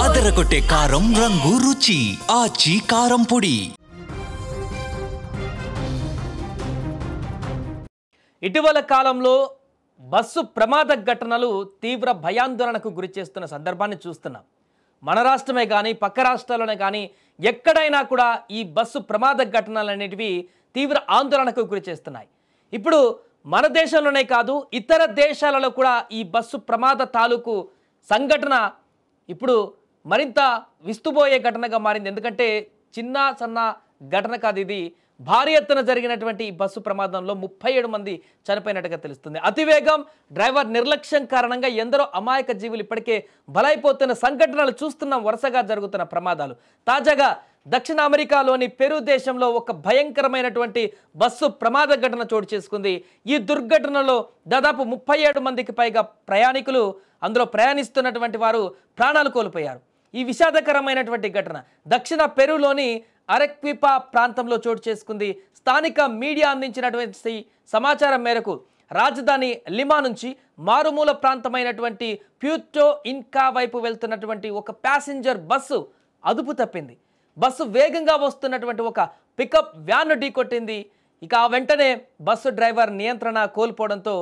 అదరగొట్టే కారం రంగు రుచి ఆచి కారం పొడి. ఇటీవల కాలంలో బస్సు ప్రమాద ఘటనలు తీవ్ర భయాందోళనకు గురి చేస్తున్న సందర్భాన్ని చూస్తున్నాం. మన రాష్ట్రమే కానీ పక్క రాష్ట్రాల్లోనే కానీ ఎక్కడైనా కూడా ఈ బస్సు ప్రమాద ఘటనలు అనేటివి తీవ్ర ఆందోళనకు గురి చేస్తున్నాయి. ఇప్పుడు మన దేశంలోనే కాదు ఇతర దేశాలలో కూడా ఈ బస్సు ప్రమాద తాలూకు సంఘటన ఇప్పుడు మరింత విస్తుపోయే ఘటనగా మారింది. ఎందుకంటే చిన్న సన్న ఘటన కాదు, ఇది భారీ ఎత్తున జరిగినటువంటి ఈ బస్సు ప్రమాదంలో 37 మంది చనిపోయినట్టుగా తెలుస్తుంది. అతివేగం, డ్రైవర్ నిర్లక్ష్యం కారణంగా ఎందరో అమాయక జీవులు ఇప్పటికే బలైపోతున్న సంఘటనలు చూస్తున్నాం. వరుసగా జరుగుతున్న ప్రమాదాలు. తాజాగా దక్షిణ అమెరికాలోని పెరు దేశంలో ఒక భయంకరమైనటువంటి బస్సు ప్రమాద ఘటన చోటు చేసుకుంది. ఈ దుర్ఘటనలో దాదాపు 37 మందికి పైగా ప్రయాణికులు, అందులో ప్రయాణిస్తున్నటువంటి వారు ప్రాణాలు కోల్పోయారు. ఈ విషాదకరమైనటువంటి ఘటన దక్షిణ పెరులోని అరెక్విపా ప్రాంతంలో చోటు చేసుకుంది. స్థానిక మీడియా అందించినటువంటి సమాచారం మేరకు రాజధాని లిమా నుంచి మారుమూల ప్రాంతమైనటువంటి ప్యూర్టో ఇన్కా వైపు వెళ్తున్నటువంటి ఒక ప్యాసింజర్ బస్సు అదుపు తప్పింది. బస్సు వేగంగా వస్తున్నటువంటి ఒక పికప్ వ్యాన్ను ఢీకొట్టింది. ఇక ఆ వెంటనే బస్సు డ్రైవర్ నియంత్రణ కోల్పోవడంతో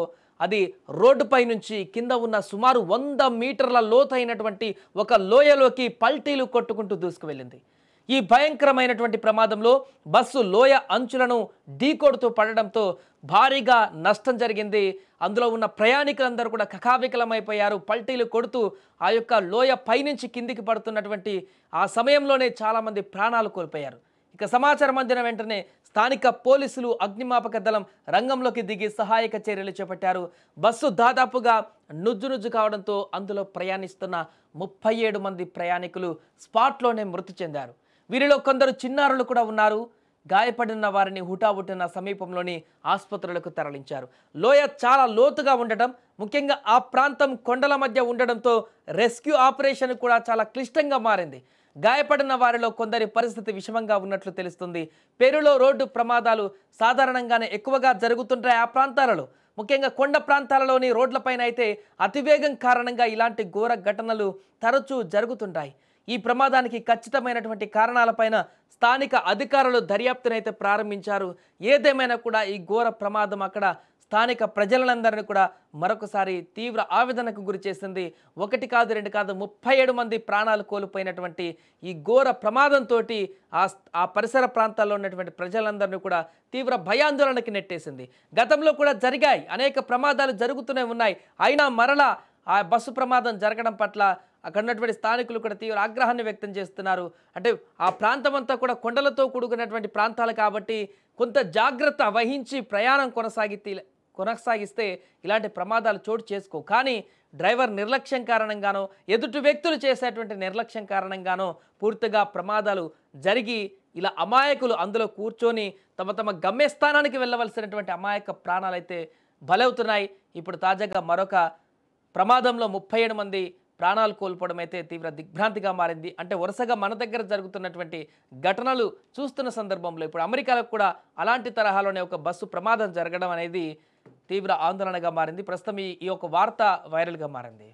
అది రోడ్డుపై నుంచి కింద ఉన్న సుమారు 100 మీటర్ల లోతైనటువంటి ఒక లోయలోకి పల్టీలు కొట్టుకుంటూ దూసుకువెళ్ళింది. ఈ భయంకరమైనటువంటి ప్రమాదంలో బస్సు లోయ అంచులను ఢీకొడుతూ పడడంతో భారీగా నష్టం జరిగింది. అందులో ఉన్న ప్రయాణికులందరూ కూడా కకావికలమైపోయారు. పల్టీలు కొడుతూ ఆ యొక్క లోయ పైనుంచి కిందికి పడుతున్నటువంటి ఆ సమయంలోనే చాలామంది ప్రాణాలు కోల్పోయారు. ఇక సమాచారం అందిన వెంటనే స్థానిక పోలీసులు, అగ్నిమాపక దళం రంగంలోకి దిగి సహాయక చర్యలు చేపట్టారు. బస్సు దాదాపుగా నుజ్జు కావడంతో అందులో ప్రయాణిస్తున్న 37 మంది ప్రయాణికులు స్పాట్లోనే మృతి చెందారు. వీరిలో కొందరు చిన్నారులు కూడా ఉన్నారు. గాయపడిన వారిని హుటాహుటిన సమీపంలోని ఆసుపత్రులకు తరలించారు. లోయ చాలా లోతుగా ఉండటం, ముఖ్యంగా ఆ ప్రాంతం కొండల మధ్య ఉండడంతో రెస్క్యూ ఆపరేషన్ కూడా చాలా క్లిష్టంగా మారింది. గాయపడిన వారిలో కొందరి పరిస్థితి విషమంగా ఉన్నట్లు తెలుస్తుంది. పెరులో రోడ్డు ప్రమాదాలు సాధారణంగానే ఎక్కువగా జరుగుతుంటాయి. ఆ ప్రాంతాలలో ముఖ్యంగా కొండ ప్రాంతాలలోని రోడ్లపైన అయితే అతివేగం కారణంగా ఇలాంటి ఘోర ఘటనలు తరచూ జరుగుతుంటాయి. ఈ ప్రమాదానికి ఖచ్చితమైనటువంటి కారణాలపైన స్థానిక అధికారులు దర్యాప్తునైతే ప్రారంభించారు. ఏదేమైనా కూడా ఈ ఘోర ప్రమాదం అక్కడ స్థానిక ప్రజలందరినీ కూడా మరొకసారి తీవ్ర ఆవేదనకు గురి చేసింది. 1 కాదు 2 కాదు 37 మంది ప్రాణాలు కోల్పోయినటువంటి ఈ ఘోర ప్రమాదంతో ఆ పరిసర ప్రాంతాల్లో ఉన్నటువంటి ప్రజలందరినీ కూడా తీవ్ర భయాందోళనకి నెట్టేసింది. గతంలో కూడా జరిగాయి, అనేక ప్రమాదాలు జరుగుతూనే ఉన్నాయి. అయినా మరలా ఆ బస్సు ప్రమాదం జరగడం పట్ల అక్కడ ఉన్నటువంటి స్థానికులు కూడా తీవ్ర ఆగ్రహాన్ని వ్యక్తం చేస్తున్నారు. అంటే ఆ ప్రాంతం అంతా కూడా కొండలతో కూడుకున్నటువంటి ప్రాంతాలు కాబట్టి కొంత జాగ్రత్త వహించి ప్రయాణం కొనసాగిస్తే ఇలాంటి ప్రమాదాలు చోటు చేసుకో. కానీ డ్రైవర్ నిర్లక్ష్యం కారణంగానో, ఎదుటి వ్యక్తులు చేసేటువంటి నిర్లక్ష్యం కారణంగానో పూర్తిగా ప్రమాదాలు జరిగి ఇలా అమాయకులు అందులో కూర్చొని తమ గమ్యస్థానానికి వెళ్ళవలసినటువంటి అమాయక ప్రాణాలైతే బలవుతున్నాయి. ఇప్పుడు తాజాగా మరొక ప్రమాదంలో 37 మంది ప్రాణాలు కోల్పోవడం అయితే తీవ్ర దిగ్భ్రాంతిగా మారింది. అంటే వరుసగా మన దగ్గర జరుగుతున్నటువంటి ఘటనలు చూస్తున్న సందర్భంలో ఇప్పుడు అమెరికాలో కూడా అలాంటి తరహాలోనే ఒక బస్సు ప్రమాదం జరగడం అనేది తీవ్ర ఆందోళనగా మారింది. ప్రస్తుతం ఈ ఒక వార్త వైరల్గా మారింది.